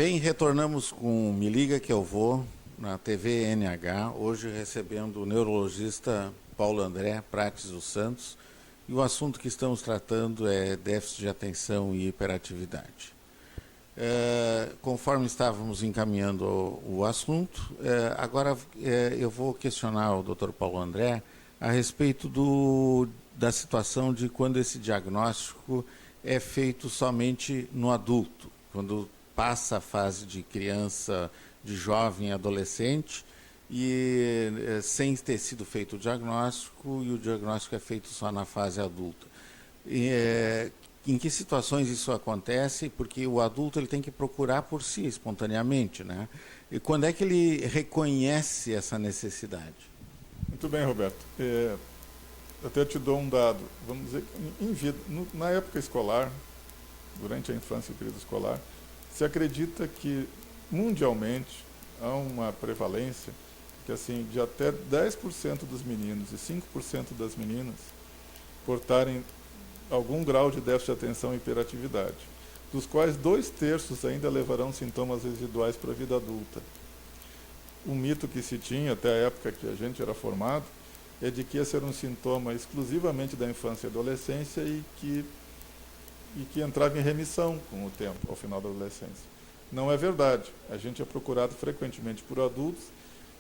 Bem, retornamos com Me Liga Que Eu Vou, na TV NH, hoje recebendo o neurologista Paulo André Prates dos Santos, e o assunto que estamos tratando é déficit de atenção e hiperatividade. Conforme estávamos encaminhando o assunto, agora eu vou questionar o Dr. Paulo André a respeito da situação de quando esse diagnóstico é feito somente no adulto, quando passa a fase de criança, de jovem, adolescente, e sem ter sido feito o diagnóstico, e o diagnóstico é feito só na fase adulta. Em que situações isso acontece? Porque o adulto ele tem que procurar por si, espontaneamente, né? E quando é que ele reconhece essa necessidade? Muito bem, Roberto. Até te dou um dado. Vamos dizer que na época escolar, durante a infância e o período escolar, se acredita que mundialmente há uma prevalência que assim, de até 10% dos meninos e 5% das meninas portarem algum grau de déficit de atenção e hiperatividade, dos quais 2/3 ainda levarão sintomas residuais para a vida adulta. Um mito que se tinha até a época que a gente era formado é de que esse era um sintoma exclusivamente da infância e adolescência e que entrava em remissão com o tempo, ao final da adolescência. Não é verdade. A gente é procurado frequentemente por adultos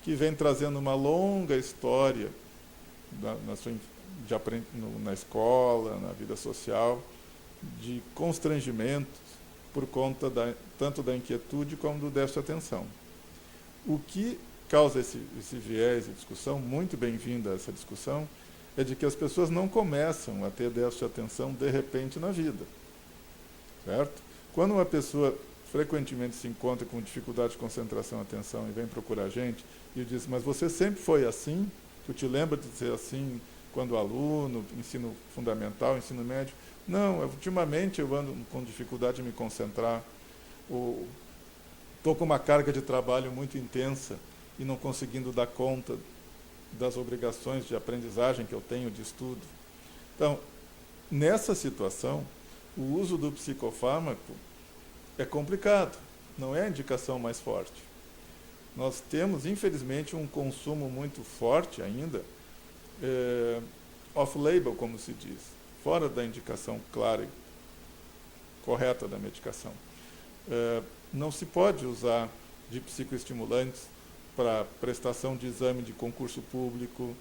que vêm trazendo uma longa história na escola, na vida social, de constrangimentos por conta tanto da inquietude como do déficit de atenção. O que causa esse viés de discussão, muito bem-vinda essa discussão, é de que as pessoas não começam a ter déficit de atenção de repente na vida. Certo? Quando uma pessoa frequentemente se encontra com dificuldade de concentração e atenção e vem procurar a gente e diz, mas você sempre foi assim? Tu te lembra de ser assim quando aluno, ensino fundamental, ensino médio? Não, ultimamente eu ando com dificuldade de me concentrar, estou com uma carga de trabalho muito intensa e não conseguindo dar conta das obrigações de aprendizagem que eu tenho, de estudo. Então, nessa situação, o uso do psicofármaco é complicado, não é a indicação mais forte. Nós temos, infelizmente, um consumo muito forte ainda, off-label, como se diz, fora da indicação clara e correta da medicação. Não se pode usar de psicoestimulantes para prestação de exame de concurso público,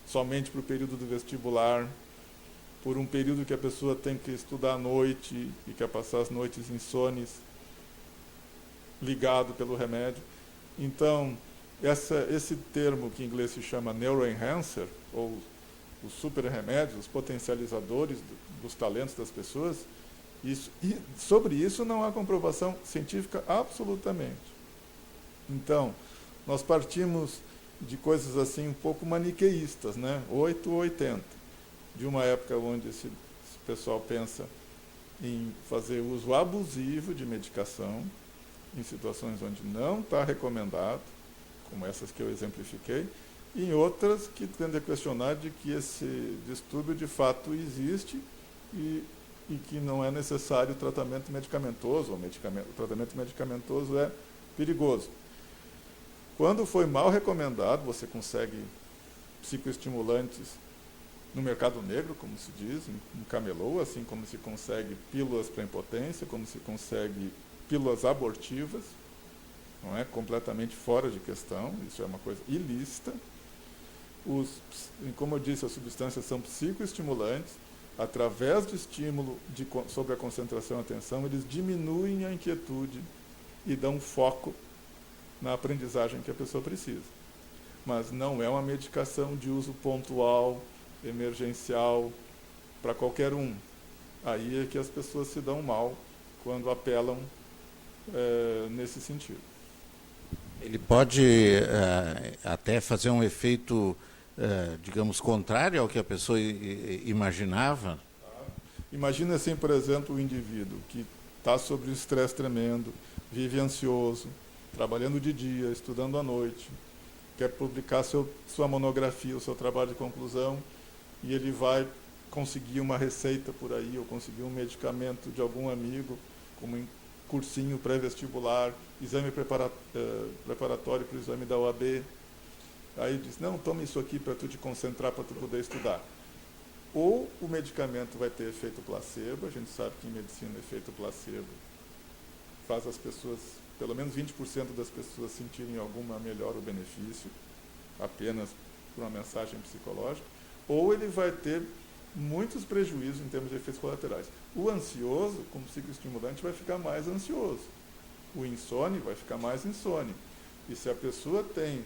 somente para o período do vestibular, por um período que a pessoa tem que estudar à noite e quer passar as noites insones, ligado pelo remédio. Então, esse termo que em inglês se chama neuroenhancer, ou os super-remédios, os potencializadores dos talentos das pessoas, e sobre isso não há comprovação científica absolutamente. Então, nós partimos de coisas assim um pouco maniqueístas, né? 8 ou 80. De uma época onde esse pessoal pensa em fazer uso abusivo de medicação, em situações onde não está recomendado, como essas que eu exemplifiquei, e em outras que tendem a questionar de que esse distúrbio de fato existe e que não é necessário tratamento medicamentoso, o tratamento medicamentoso é perigoso. Quando foi mal recomendado, você consegue psicoestimulantes no mercado negro, como se diz, em camelô, assim como se consegue pílulas para impotência, como se consegue pílulas abortivas, não é completamente fora de questão, isso é uma coisa ilícita. Como eu disse, as substâncias são psicoestimulantes, através do estímulo sobre a concentração e atenção, eles diminuem a inquietude e dão foco na aprendizagem que a pessoa precisa. Mas não é uma medicação de uso pontual, emergencial, para qualquer um. Aí é que as pessoas se dão mal quando apelam nesse sentido. Ele pode até fazer um efeito, digamos, contrário ao que a pessoa imaginava? Imagina assim, por exemplo, o indivíduo que está sob um estresse tremendo, vive ansioso, trabalhando de dia, estudando à noite, quer publicar sua monografia, o seu trabalho de conclusão, e ele vai conseguir uma receita por aí, ou conseguir um medicamento de algum amigo, como cursinho pré-vestibular, exame preparatório para o exame da OAB. Aí diz, não, toma isso aqui para tu te concentrar, para tu poder estudar. Ou o medicamento vai ter efeito placebo, a gente sabe que em medicina efeito placebo faz as pessoas, pelo menos 20% das pessoas sentirem alguma melhora ou benefício, apenas por uma mensagem psicológica, ou ele vai ter muitos prejuízos em termos de efeitos colaterais. O ansioso, com psicoestimulante, vai ficar mais ansioso. O insone vai ficar mais insone. E se a pessoa tem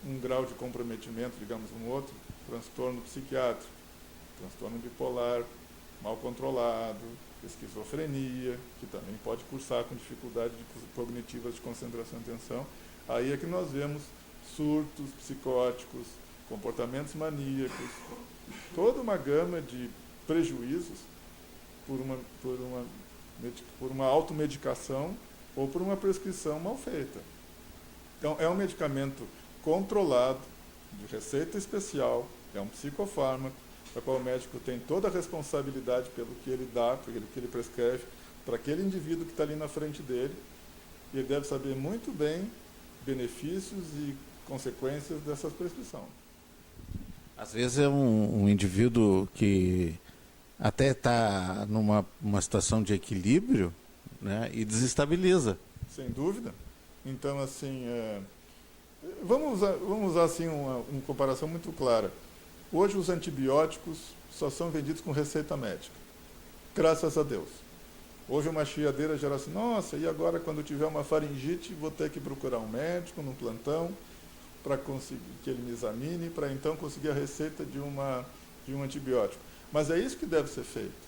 um grau de comprometimento, digamos, um outro transtorno psiquiátrico, transtorno bipolar, mal controlado, esquizofrenia, que também pode cursar com dificuldade cognitivas de concentração e atenção, aí é que nós vemos surtos psicóticos, comportamentos maníacos, toda uma gama de prejuízos por uma automedicação ou por uma prescrição mal feita. Então, é um medicamento controlado, de receita especial, é um psicofármaco, para qual o médico tem toda a responsabilidade pelo que ele dá, pelo que ele prescreve, para aquele indivíduo que está ali na frente dele, e ele deve saber muito bem benefícios e consequências dessa prescrição. Às vezes é um indivíduo que até está numa situação de equilíbrio, né, e desestabiliza. Sem dúvida. Então, assim, vamos usar assim, uma comparação muito clara. Hoje os antibióticos só são vendidos com receita médica. Graças a Deus. Hoje uma chiadeira gera assim, nossa, e agora quando tiver uma faringite vou ter que procurar um médico no plantão para conseguir que ele me examine, para então conseguir a receita de um antibiótico. Mas é isso que deve ser feito.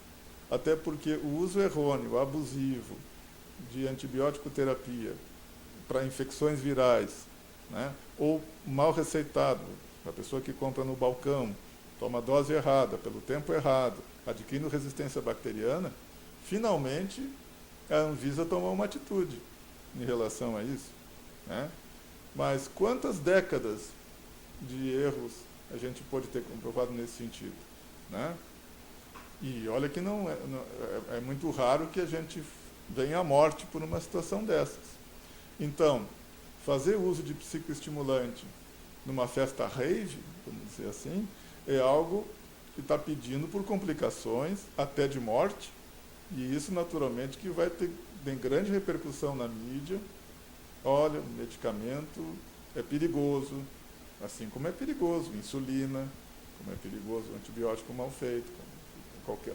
Até porque o uso errôneo, abusivo, de antibiótico terapia para infecções virais, né, ou mal receitado, a pessoa que compra no balcão, toma a dose errada, pelo tempo errado, adquirindo resistência bacteriana, finalmente a Anvisa tomou uma atitude em relação a isso, né? Mas quantas décadas de erros a gente pode ter comprovado nesse sentido, né? E olha que é muito raro que a gente venha à morte por uma situação dessas. Então, fazer uso de psicoestimulante numa festa rave, vamos dizer assim, é algo que está pedindo por complicações, até de morte, e isso naturalmente que vai ter grande repercussão na mídia. Olha, o medicamento é perigoso, assim como é perigoso insulina, como é perigoso o antibiótico mal feito, qualquer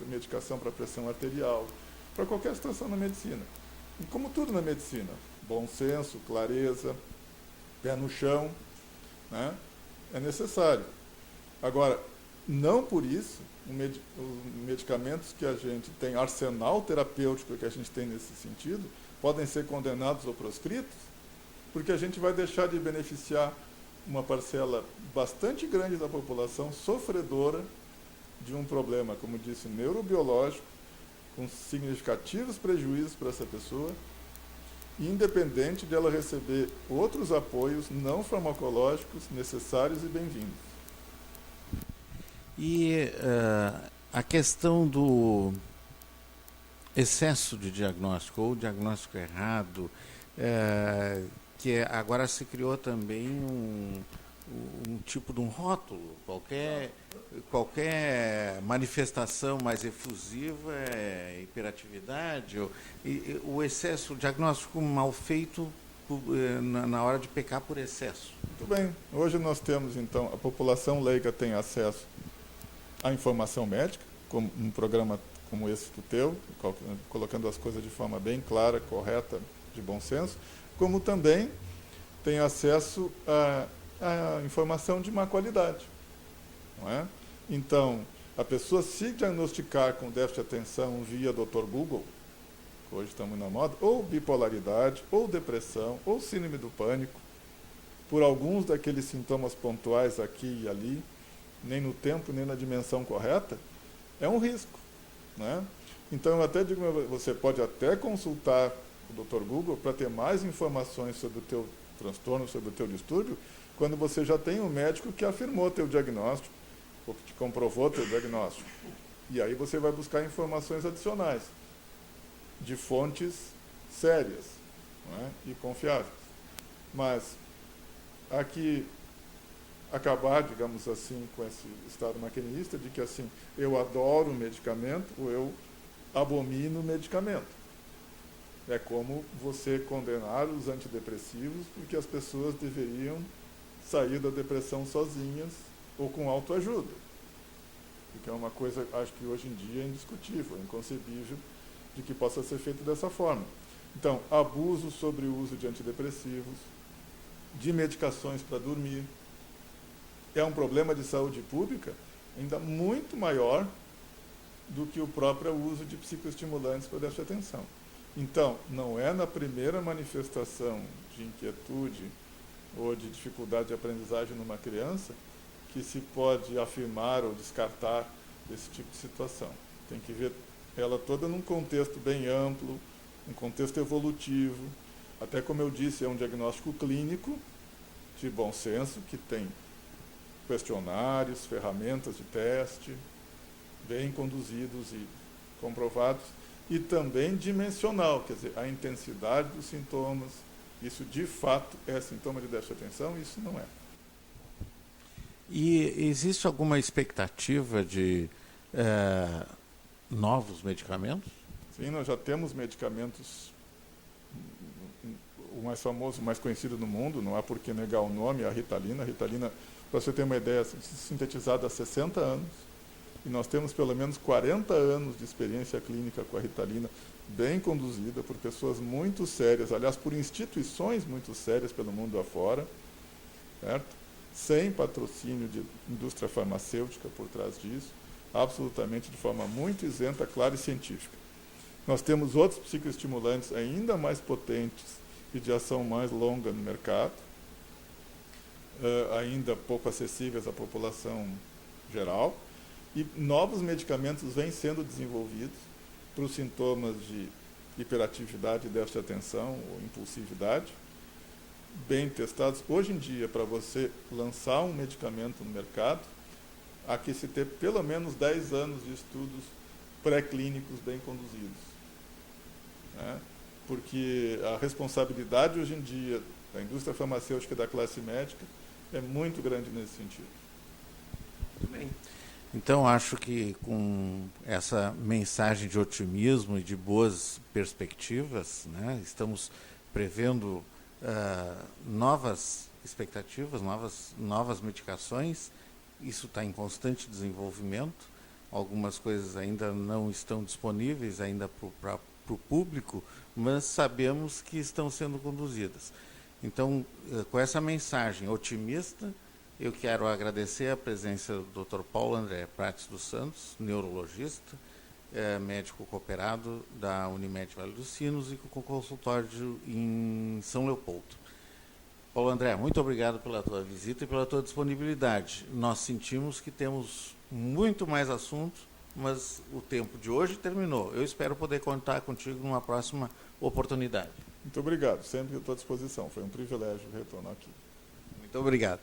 medicação para pressão arterial, para qualquer situação na medicina. E como tudo na medicina, bom senso, clareza, pé no chão, né, é necessário. Agora, não por isso, os medicamentos que a gente tem, arsenal terapêutico que a gente tem nesse sentido, podem ser condenados ou proscritos, porque a gente vai deixar de beneficiar uma parcela bastante grande da população sofredora de um problema, como disse, neurobiológico, com significativos prejuízos para essa pessoa, independente de ela receber outros apoios não farmacológicos necessários e bem-vindos. E a questão do excesso de diagnóstico ou diagnóstico errado, que agora se criou também um tipo de um rótulo, qualquer manifestação mais efusiva é hiperatividade, o excesso, o diagnóstico mal feito na hora de pecar por excesso. Muito bem, hoje nós temos então, a população leiga tem acesso à informação médica, como um programa como esse do teu, colocando as coisas de forma bem clara, correta, de bom senso, como também tem acesso a informação de má qualidade, não é? Então, a pessoa se diagnosticar com déficit de atenção via Dr. Google, hoje estamos na moda, ou bipolaridade, ou depressão, ou síndrome do pânico, por alguns daqueles sintomas pontuais aqui e ali, nem no tempo, nem na dimensão correta, é um risco, né? Então, eu até digo, você pode até consultar o Dr. Google para ter mais informações sobre o teu transtorno, sobre o teu distúrbio, quando você já tem um médico que afirmou teu diagnóstico, ou que te comprovou teu diagnóstico. E aí você vai buscar informações adicionais, de fontes sérias, não é? E confiáveis. Mas aqui acabar, digamos assim, com esse estado maquinista de que assim, eu adoro o medicamento ou eu abomino o medicamento. É como você condenar os antidepressivos porque as pessoas deveriam sair da depressão sozinhas ou com autoajuda. Porque é uma coisa, acho que hoje em dia é indiscutível, inconcebível de que possa ser feito dessa forma. Então, abuso sobre o uso de antidepressivos, de medicações para dormir, é um problema de saúde pública ainda muito maior do que o próprio uso de psicoestimulantes para déficit de atenção. Então, não é na primeira manifestação de inquietude ou de dificuldade de aprendizagem numa criança que se pode afirmar ou descartar esse tipo de situação. Tem que ver ela toda num contexto bem amplo, um contexto evolutivo. Até como eu disse, é um diagnóstico clínico de bom senso, que tem questionários, ferramentas de teste, bem conduzidos e comprovados, e também dimensional, quer dizer, a intensidade dos sintomas. Isso, de fato, é sintoma de déficit de atenção, isso não é. E existe alguma expectativa de novos medicamentos? Sim, nós já temos medicamentos, o mais famoso, o mais conhecido no mundo, não há por que negar o nome, a Ritalina. A Ritalina, para você ter uma ideia, sintetizada há 60 anos, e nós temos pelo menos 40 anos de experiência clínica com a Ritalina, bem conduzida por pessoas muito sérias, aliás, por instituições muito sérias pelo mundo afora, certo? Sem patrocínio de indústria farmacêutica por trás disso, absolutamente de forma muito isenta, clara e científica. Nós temos outros psicoestimulantes ainda mais potentes e de ação mais longa no mercado, ainda pouco acessíveis à população geral, e novos medicamentos vêm sendo desenvolvidos para os sintomas de hiperatividade, déficit de atenção ou impulsividade, bem testados. Hoje em dia, para você lançar um medicamento no mercado, há que se ter pelo menos 10 anos de estudos pré-clínicos bem conduzidos. Né? Porque a responsabilidade hoje em dia da indústria farmacêutica e da classe médica é muito grande nesse sentido. Muito bem. Então, acho que com essa mensagem de otimismo e de boas perspectivas, né, estamos prevendo novas expectativas, novas medicações. Isso está em constante desenvolvimento. Algumas coisas ainda não estão disponíveis ainda para o público, mas sabemos que estão sendo conduzidas. Então, com essa mensagem otimista, eu quero agradecer a presença do Dr. Paulo André Prates dos Santos, neurologista, médico cooperado da Unimed Vale dos Sinos e com consultório em São Leopoldo. Paulo André, muito obrigado pela tua visita e pela tua disponibilidade. Nós sentimos que temos muito mais assunto, mas o tempo de hoje terminou. Eu espero poder contar contigo numa próxima oportunidade. Muito obrigado, sempre estou à disposição. Foi um privilégio retornar aqui. Muito obrigado.